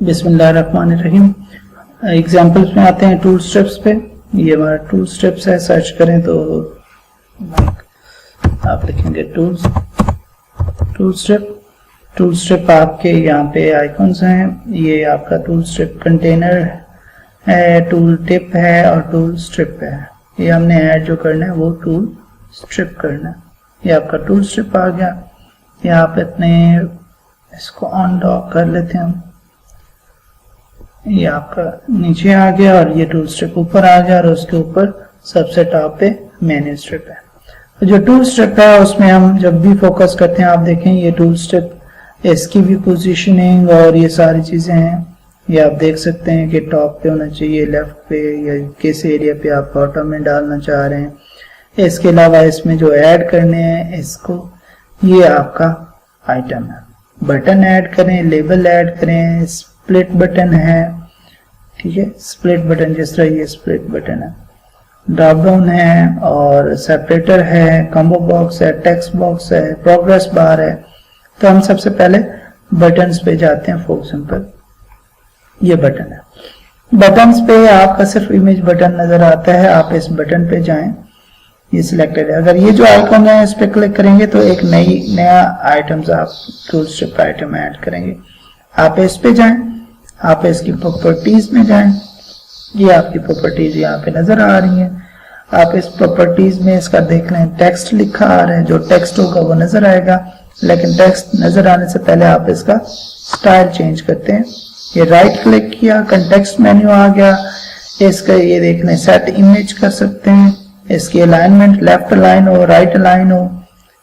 बिस्मिल्लाहिर्रहमानिर्रहीम। एग्जाम्पल्स में आते हैं टूल स्ट्रिप्स पे। ये हमारा टूल स्ट्रिप्स है। सर्च करें तो आप लिखेंगे टूल स्ट्रिप। टूल स्ट्रिप आपके यहाँ पे आइकॉन्स हैं। ये आपका टूल स्ट्रिप कंटेनर है, टूल टिप है और टूल स्ट्रिप है। ये हमने ऐड जो करना है वो टूल स्ट्रिप करना है। ये आपका टूल स्ट्रिप आ गया। यहाँ पे अपने इसको ऑन डॉक कर लेते हैं हम। ये आपका नीचे आ गया और ये टूल स्ट्रिप ऊपर आ गया और उसके ऊपर सबसे टॉप पे मेन्यू स्ट्रिप है। तो जो टूल स्ट्रिप है उसमें हम जब भी फोकस करते हैं, आप देखें ये टूल स्ट्रिप, इसकी भी पोजीशनिंग और ये सारी चीजें हैं। ये आप देख सकते हैं कि टॉप पे होना चाहिए, लेफ्ट पे, या किस एरिया पे आप बॉटम में डालना चाह रहे हैं। इसके अलावा इसमें जो ऐड करने हैं इसको, ये आपका आइटम है। बटन ऐड करें, लेबल ऐड करें, स्प्लिट बटन है, ठीक है, स्प्लिट बटन जिस तरह ये स्प्लिट बटन है, ड्रॉप डाउन है और सेपरेटर है, कॉम्बो बॉक्स है, टेक्स्ट बॉक्स है, प्रोग्रेस बार है। तो हम सबसे पहले बटन्स पे जाते हैं। फॉर एग्जांपल ये बटन है। बटन्स पे आपका सिर्फ इमेज बटन नजर आता है, आप इस बटन पे जाएं, ये सिलेक्टेड है। अगर ये जो आइकॉन है इस पे क्लिक करेंगे तो एक नया आइटम्स आप टूल स्ट्रिप आइटम ऐड करेंगे। आप इस पे जाएं, आप इसकी प्रॉपर्टीज में जाएं, ये आपकी प्रॉपर्टीज यहाँ पे नजर आ रही हैं। आप इस प्रॉपर्टीज में इसका देख लें, टेक्स्ट लिखा आ रहा है, जो टेक्स्ट होगा वो नजर आएगा, लेकिन टेक्स्ट नजर आने से पहले आप इसका स्टाइल चेंज करते हैं। ये राइट क्लिक किया, कंटेक्स्ट मेन्यू आ गया, इसका ये देख लें सेट इमेज कर सकते हैं, इसकी अलाइनमेंट लेफ्ट अलाइन हो, राइट अलाइन हो,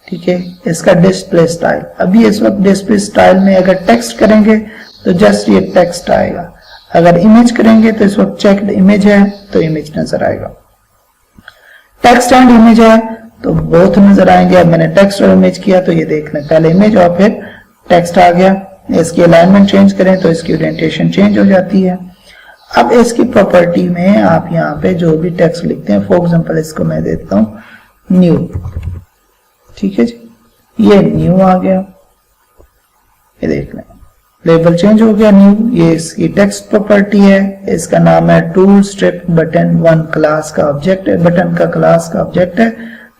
ठीक है। इसका डिस्प्ले स्टाइल, अभी इस वक्त डिस्प्ले स्टाइल में अगर टेक्स्ट करेंगे तो जस्ट ये टेक्स्ट आएगा, अगर इमेज करेंगे तो इस वक्त चेक्ड इमेज है तो इमेज नजर आएगा। टेक्स्ट एंड इमेज है तो बोथ नजर आएंगे। अब मैंने टेक्स्ट और इमेज किया तो ये देख लें, पहले इमेज और फिर टेक्स्ट आ गया। इसकी अलाइनमेंट चेंज करें तो इसकी ओरिएंटेशन चेंज हो जाती है। अब इसकी प्रॉपर्टी में आप यहाँ पे जो भी टेक्स्ट लिखते हैं, फॉर एग्जांपल इसको मैं देता हूं न्यू, ठीक है जी, ये न्यू आ गया। ये देख लें लेबल चेंज हो गया, न्यू। ये इसकी टेक्स्ट प्रॉपर्टी है, इसका नाम है टूल स्ट्रिप बटन 1 क्लास का ऑब्जेक्ट है, बटन का क्लास का ऑब्जेक्ट है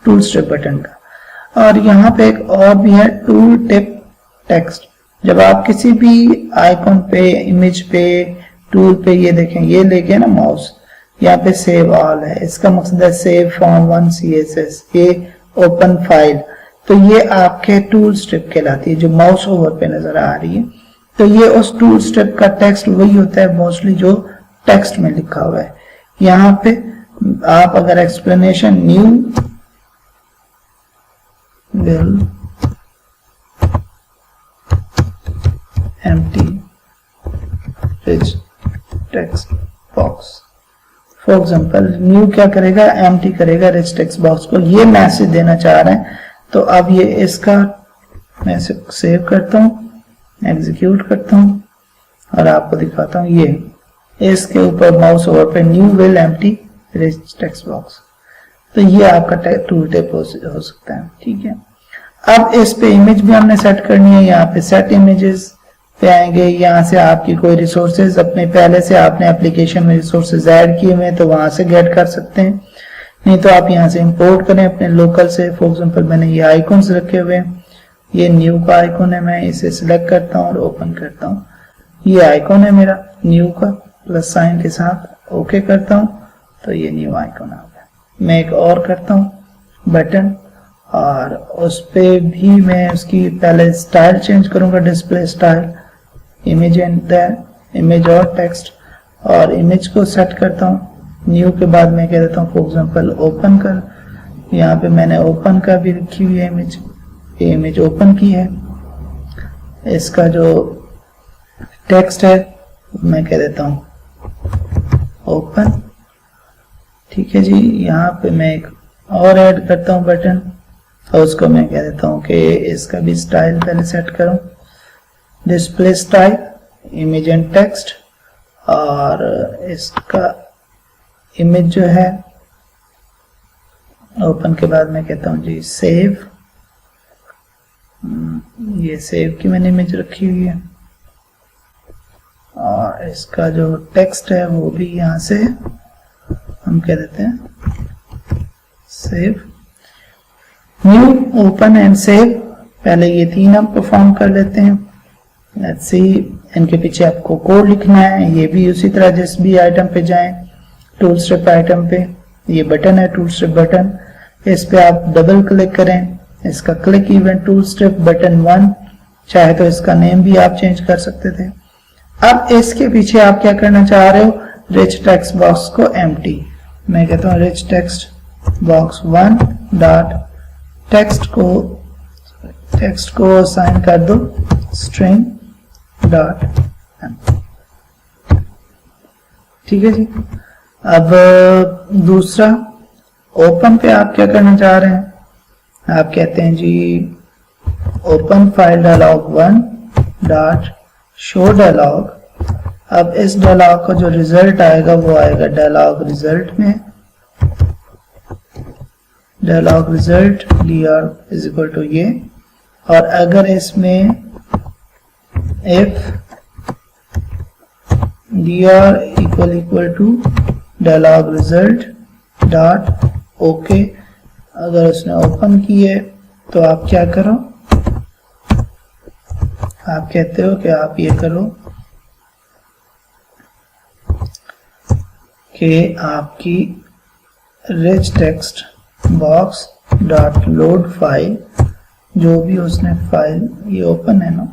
टूल स्ट्रिप बटन का। और यहाँ पे एक और भी है टूल टिप टेक्स्ट। जब आप किसी भी आइकॉन पे, इमेज पे, टूल पे, ये देखें ये लेके ना माउस, यहाँ पे सेव ऑल है, इसका मकसद है सेव फॉर्म 1 CSS, ये ओपन फाइल। तो ये आपके टूल स्ट्रिप कहलाती है, जो माउस ओवर पे नजर आ रही है। तो ये उस टूल स्ट्रिप का टेक्स्ट वही होता है मोस्टली जो टेक्स्ट में लिखा हुआ है। यहाँ पे आप अगर explanation new will empty rich text box, for example new क्या करेगा, एम्प्टी करेगा रिच टेक्स्ट बॉक्स को। ये मैसेज देना चाह रहे हैं। तो अब ये इसका मैं सेव करता हूं, एग्जीक्यूट करता हूं और आपको दिखाता हूं। ये इसके ऊपर माउस ओवर पे new will empty rich text box. तो ये आपका टूल टिप हो सकता है, ठीक है। अब इस पे इमेज भी हमने सेट करनी है। यहाँ पे सेट इमेजेस पे आएंगे, यहाँ से आपकी कोई रिसोर्सेज अपने पहले से आपने एप्लीकेशन में रिसोर्सेज ऐड किए हुए हैं तो वहां से गेट कर सकते हैं, नहीं तो आप यहाँ से इंपोर्ट करें अपने लोकल से। फॉर एग्जांपल मैंने ये आइकॉन्स रखे हुए हैं, ये न्यू का आइकॉन है, मैं इसे सिलेक्ट करता हूँ और ओपन करता हूँ। ये आइकॉन है मेरा न्यू का प्लस साइन के साथ, ओके करता हूँ तो ये न्यू आइकॉन आ गया। मैं एक और करता हूँ बटन, और उस पे भी मैं उसकी पहले स्टाइल चेंज करूंगा, display style, image and image और टेक्स्ट, और इमेज को सेट करता हूँ। न्यू के बाद मैं कह देता हूँ फॉर एग्जांपल ओपन कर। यहाँ पे मैंने ओपन का भी रखी हुई है इमेज, ये इमेज ओपन की है। इसका जो टेक्स्ट है मैं कह देता हूँ ओपन, ठीक है जी। यहाँ पे मैं एक और ऐड करता हूँ बटन, और उसको मैं कह देता हूँ कि इसका भी स्टाइल पहले सेट करूँ, display style, image and text, और इसका इमेज जो है ओपन के बाद मैं कहता हूँ जी सेव। ये सेव की मैंने इमेज रखी हुई है, और और इसका जो टेक्स्ट है वो भी यहाँ से हम कह देते हैं save. New, open and save, पहले ये तीन हम परफॉर्म कर लेते हैं। लेट्स सी, इनके पीछे आपको कोड लिखना है। ये भी उसी तरह जिस भी आइटम पे जाएं, टूल स्ट्रिप आइटम पे ये बटन है टूल स्ट्रिप बटन, इस पे आप डबल क्लिक करें। इसका click event tool strip button 1, चाहे तो इसका नेम भी आप चेंज कर सकते थे। अब इसके पीछे आप क्या करना चाह रहे हो, रिच टेक्स्ट बॉक्स को एम्प्टी, मैं कहता हूँ rich text box 1 dot text को असाइन कर दो स्ट्रिंग डॉट, ठीक है जी। अब दूसरा, ओपन पे आप क्या करना चाह रहे हैं, आप कहते हैं जी open file dialog 1 dot show dialog. अब इस डायलॉग का जो रिजल्ट आएगा वो आएगा डायलॉग रिजल्ट में, dialog result dr is equal to ये। और अगर इसमें if dr equal to dialog result dot okay, अगर उसने ओपन किए तो आप क्या करो, आप कहते हो कि आप ये करो कि आपकी rich text box dot load file, जो भी उसने फाइल ये ओपन है ना,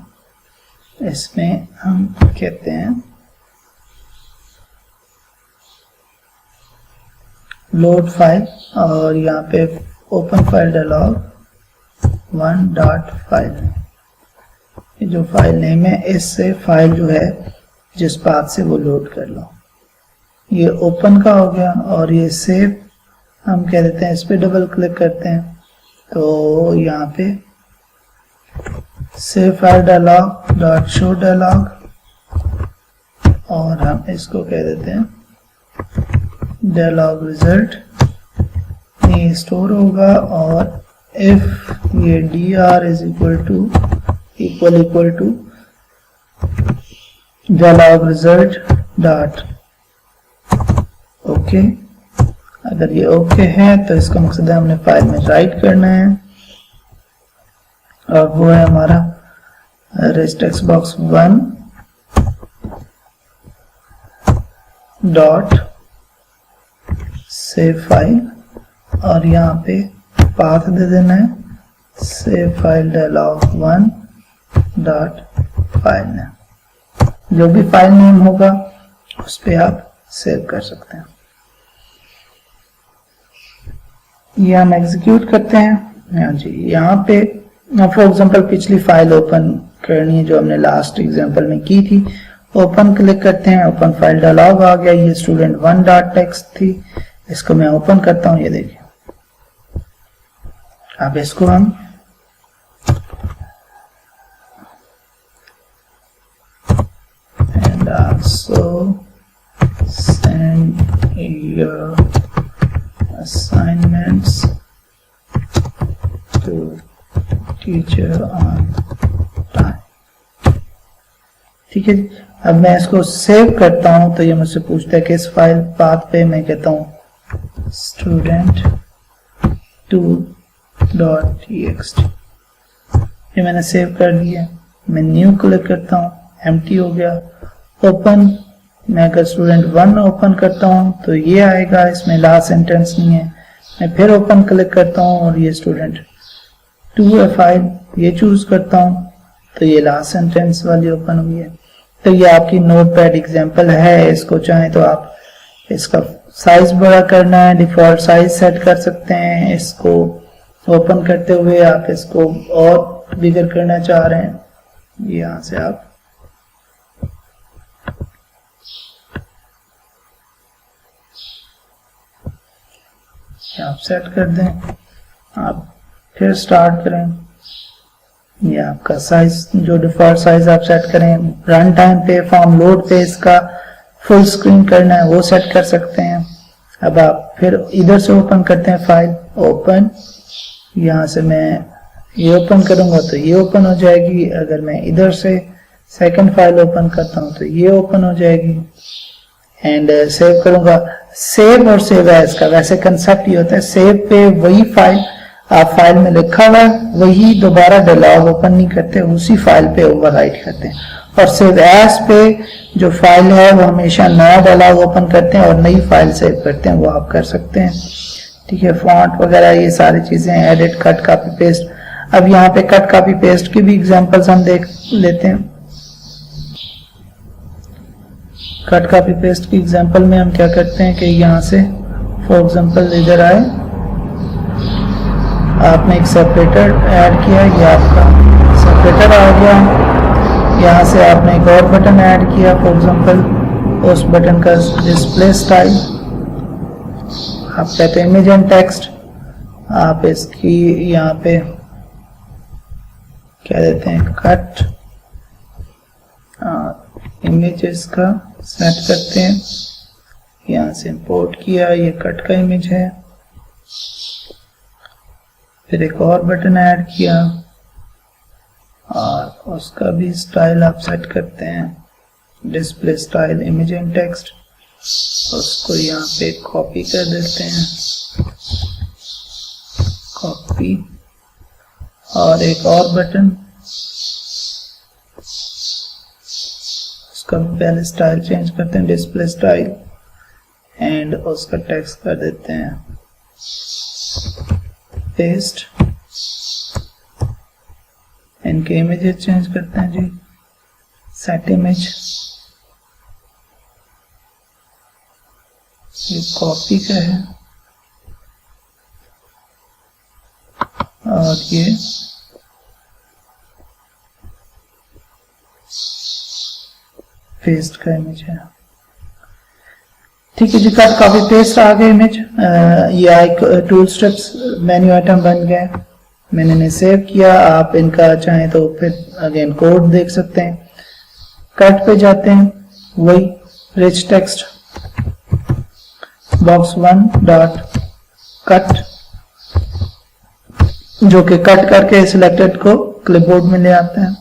इसमें हम कहते हैं लोड फाइल, और यहाँ पे open file dialog 1 dot file, ये जो फाइल नेम है इससे फाइल जो है जिस पाथ से वो लोड कर लो। ये ओपन का हो गया। और ये सेव हम कह देते हैं, इस पे डबल क्लिक करते हैं तो यहाँ पे save file dialog dot show dialog, और हम इसको कह देते हैं डायलॉग रिजल्ट, ये स्टोर होगा। और इफ ये dr is equal to dialog result dot okay, अगर ये ओके है तो इसका मकसद है हमने फाइल में राइट करना है, और वो है हमारा rich text box 1 dot save file, और यहाँ पे पाथ दे देना है save file dialog 1 dot file name, जो भी फाइल नेम होगा उस पे आप सेव कर सकते हैं। ये हम एग्जीक्यूट करते हैं। हाँ जी, यहाँ पे फॉर एग्जांपल पिछली फाइल ओपन करनी है जो हमने लास्ट एग्जांपल में की थी, ओपन क्लिक करते हैं, ओपन फाइल डायलॉग आ गया। ये स्टूडेंट 1 डॉट टेक्स्ट थी, इसको मैं ओपन करता हूँ, ये देखिए। अब इसको हम and also send your assignments to teacher on time, ठीक है जी। अब मैं इसको सेव करता हूं तो ये मुझसे पूछता है कि इस फाइल पाथ पे मैं कहता हूं student2.txt, ये मैंने सेव कर दिया। मैं न्यू क्लिक करता हूं, एम्प्टी हो गया। ओपन, मैं अगर student1 ओपन करता हूं तो ये आएगा, इसमें लास्ट सेंटेंस नहीं है। मैं फिर ओपन क्लिक करता हूं और ये student2 है फाइल, ये चूज करता हूं तो ये लास्ट सेंटेंस वाली ओपन हुई है। तो ये आपकी नोटपैड एग्जांपल है। इसको चाहें तो आप इसका साइज बड़ा करना है, डिफॉल्ट साइज सेट कर सकते हैं। इसको ओपन करते हुए आप इसको और बिगर करना चाह रहे हैं, यहाँ से आप सेट कर दें। आप फिर स्टार्ट करें, ये आपका साइज जो डिफॉल्ट साइज आप सेट करें। रन टाइम पे, फॉर्म लोड पे इसका फुल स्क्रीन करना है वो सेट कर सकते हैं। अब आप फिर इधर से ओपन करते हैं फाइल, ओपन, यहाँ से मैं ये ओपन करूंगा तो ये ओपन हो जाएगी। अगर मैं इधर से सेकंड फाइल ओपन करता हूं तो ये ओपन हो जाएगी एंड सेव करूंगा। सेव और सेव एज का वैसे कंसेप्ट ये होता है, सेव पे वही फाइल आप फाइल में लिखा हुआ है वही दोबारा डायलॉग ओपन नहीं करते, उसी फाइल पे ओवरराइट करते हैं। और सेव एज पे जो फाइल है वो हमेशा नया डायलॉग ओपन करते हैं और नई फाइल सेव करते हैं, वो आप कर सकते हैं। ठीक है, फॉन्ट वगैरह ये सारी चीजें, एडिट, कट, कॉपी, पेस्ट। अब यहाँ पे कट, कॉपी, पेस्ट की भी एग्जांपल्स हम देख लेते हैं। कट, कॉपी, पेस्ट की एग्जांपल में हम क्या करते हैं कि यहाँ से फॉर एग्जांपल इधर आए, आपने एक सेपरेटर ऐड किया, ये आपका सेपरेटर आ गया। यहाँ से आपने एक और बटन ऐड किया, फॉर एग्जांपल उस बटन का डिस्प्ले स्टाइल आप कहते हैं इमेज एंड टेक्स्ट, आप इसकी यहाँ पे क्या देते हैं कट इमेजेस का सेट करते हैं। यहाँ से इंपोर्ट किया, ये कट का इमेज है। फिर एक और बटन ऐड किया और उसका भी स्टाइल आप सेट करते हैं, display style image and text. उसको यहाँ पे कॉपी कर देते हैं, कॉपी। और एक और बटन, उसका पहले स्टाइल चेंज करते हैं, डिस्प्ले स्टाइल, एंड उसका टेक्स्ट कर देते हैं पेस्ट। इनके इमेजेस चेंज करते हैं जी, सेट इमेज, ये कॉपी का है और ये पेस्ट का इमेज है। ठीक है जी, कट, कॉपी, पेस्ट आ गए इमेज। ये एक टूल स्टेप्स मेन्यू आइटम बन गए। मैंने इन्हें सेव किया। आप इनका चाहें तो फिर अगेन कोड देख सकते हैं। कट पे जाते हैं, वही rich text box 1 dot cut, जो कि कट करके सिलेक्टेड को क्लिपबोर्ड में ले आते हैं।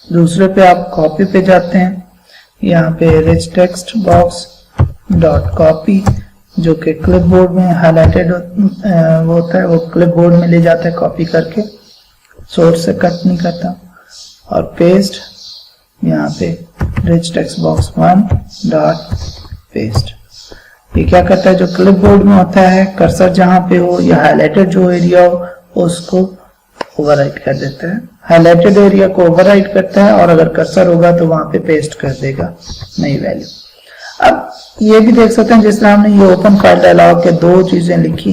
दूसरे पे आप कॉपी पे जाते हैं, यहाँ पे rich text box dot copy, जो कि क्लिपबोर्ड में हाईलाइटेड होता है, वो क्लिपबोर्ड में ले जाता है कॉपी करके, सोर्स से कट नहीं करता। और पेस्ट, यहाँ पे rich text box 1 dot paste. ये क्या करता है, जो क्लिपबोर्ड में होता है कर्सर जहां पे हो या हाईलाइटेड जो एरिया हो उसको ओवरराइट कर देता है, हाईलाइटेड एरिया को ओवरराइट करता है, और अगर कर्सर होगा तो वहां पे पेस्ट कर देगा नई वैल्यू। अब ये भी देख सकते हैं, जिस तरह हमने ये ओपन फाइल डायलॉग के 2 चीजें लिखी,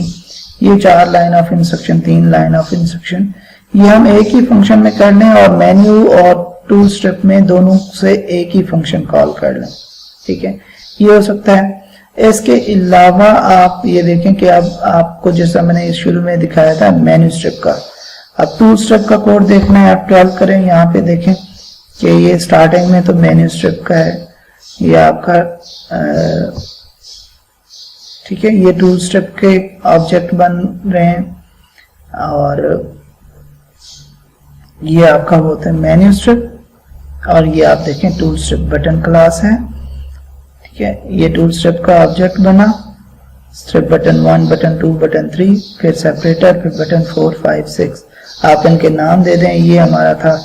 ये 4 line of instruction, 3 line of instruction, ये हम एक ही फंक्शन में कर लें और मेन्यू और टूल स्ट्रिप में दोनों से एक ही फंक्शन कॉल कर लें। ठीक है, ये हो सकता है। इसके अलावा आप ये देखें कि अब आपको जैसा मैंने शुरू में दिखाया था मेन्यू स्ट्रिप का, अब टूल स्ट्रिप का कोड देखना है, आप 12 करें। यहाँ पे देखें कि ये स्टार्टिंग में तो मेन्यू स्ट्रिप का है, ये आपका ठीक है, ये टूल स्ट्रिप के ऑब्जेक्ट बन रहे हैं और ये आपका होता है मेन्यू स्ट्रिप। और ये आप देखें टूल स्ट्रिप बटन क्लास है। ठीक है, ये टूल स्ट्रिप का ऑब्जेक्ट बना, स्ट्रिप बटन 1, बटन 2, बटन 3, फिर सेपरेटर, फिर बटन 4, 5, 6। आप इनके नाम दे दें। ये हमारा था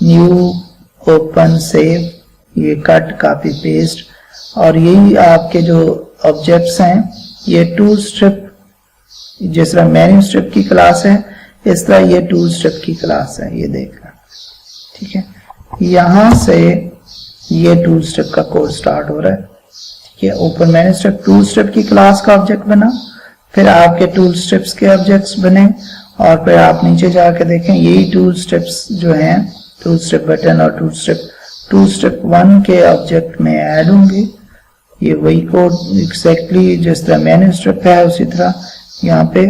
न्यू, ओपन, सेव, ये कट, कॉपी, पेस्ट। और यही आपके जो ऑब्जेक्ट्स हैं, ये टूल स्ट्रिप, जिस तरह मेन्यू स्ट्रिप की क्लास है इस तरह ये टूल स्ट्रिप की क्लास है, ये देखना। ठीक है, यहां से ये टूल स्ट्रिप का कोड स्टार्ट हो रहा है। ठीक है, open menu strip tool strip की क्लास का ऑब्जेक्ट बना, फिर आपके टूल स्ट्रिप्स के ऑब्जेक्ट्स बने, और फिर आप नीचे जाके देखें यही टूल स्ट्रिप्स जो हैं, टूल स्ट्रिप बटन और टूल स्ट्रिप 1 के ऑब्जेक्ट में ऐड होंगे। ये वही कोड एग्जैक्टली जिस तरह मेन्यू स्ट्रिप है उसी तरह यहाँ पे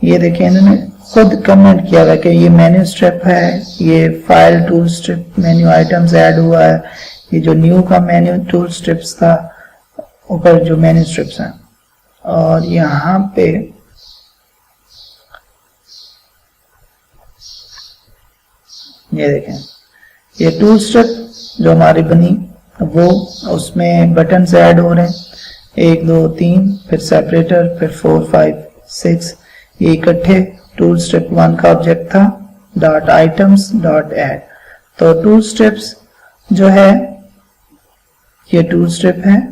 ये देखें इन्होंने खुद कमेंट किया हुआ है कि ये मेन्यू स्ट्रिप है, ये file tool strip menu items add हुआ है, ये जो न्यू का मेन्यू टूल स्ट्रिप्स था ऊपर जो मेन्यू स्ट्रिप्स हैं। और यहाँ पे ये देखें ये टूल स्ट्रिप जो हमारी बनी वो उसमें बटन्स ऐड हो रहे हैं, 1 2 3, फिर सेपरेटर, फिर 4 5 6, ये इकट्ठे टूल स्ट्रिप 1 का ऑब्जेक्ट था डॉट आइटम्स डॉट ऐड। तो टूल स्ट्रिप्स जो है ये टूल स्ट्रिप है,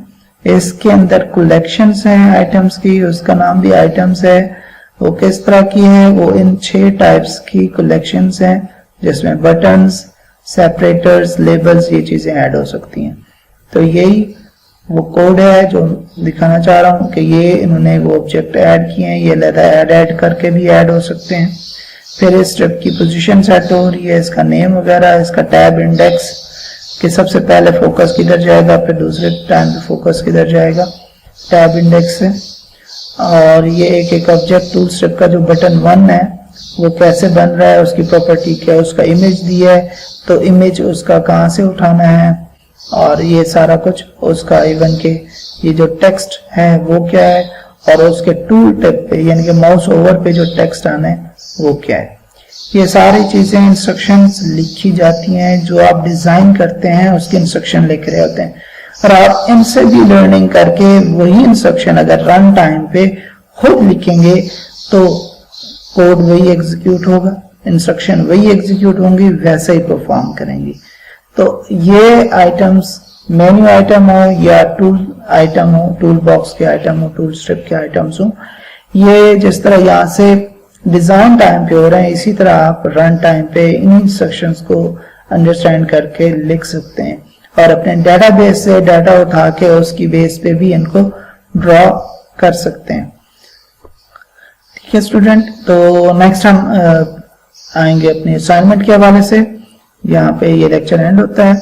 इसके अंदर कलेक्शंस हैं आइटम्स की, उसका नाम भी आइटम्स है। वो किस तरह की है, वो इन 6 टाइप्स की कलेक्शंस हैं जिसमें बटन्स, सेपरेटर्स, लेबल्स, ये चीजें ऐड हो सकती हैं। तो यही वो कोड है जो दिखाना चाह रहा हूं कि ये इन्होंने वो ऑब्जेक्ट ऐड किए हैं, ये अलग ऐड करके भी ऐड हो सकते हैं। फिर इस स्ट्रिप की पोजीशन सेट हो रही है, इसका नेम वगैरह, इसका टैब इंडेक्स कि सबसे पहले फोकस किधर जाएगा, फिर दूसरे टाइम पे फोकस किधर जाएगा टैब इंडेक्स से। और ये एक एक ऑब्जेक्ट टूल स्ट्रिप का जो बटन 1 है वो कैसे बन रहा है, उसकी प्रॉपर्टी क्या है, उसका इमेज दिया है तो इमेज उसका कहाँ से उठाना है, और ये सारा कुछ उसका इवन के ये जो टेक्स्ट है वो क्या है, और उसके टूल टिप पे यानी कि माउस ओवर पे जो टेक्स्ट आना है वो क्या है। ये सारी चीजें इंस्ट्रक्शंस लिखी जाती हैं, जो आप डिजाइन करते हैं उसके इंस्ट्रक्शन लिख रहे होते हैं, और आप इनसे भी लर्निंग करके वही इंस्ट्रक्शन अगर रन टाइम पे खुद लिखेंगे तो कोड वही एग्जीक्यूट होगा, इंस्ट्रक्शन वही एग्जीक्यूट होंगी, वैसे ही परफॉर्म करेंगी। तो ये आइटम्स मेन्यू आइटम हो या टूल आइटम हो, टूल बॉक्स के आइटम हो, टूल स्ट्रिप के आइटम्स हो, ये जिस तरह यहाँ से डिजाइन टाइम पे हो रहे हैं इसी तरह आप रन टाइम पे इन इंस्ट्रक्शंस को अंडरस्टैंड करके लिख सकते हैं और अपने डेटाबेस से डाटा उठा के उसकी बेस पे भी इनको ड्रॉ कर सकते हैं। ठीक है स्टूडेंट, तो नेक्स्ट हम आएंगे अपने असाइनमेंट के हवाले से। यहाँ पे ये लेक्चर एंड होता है।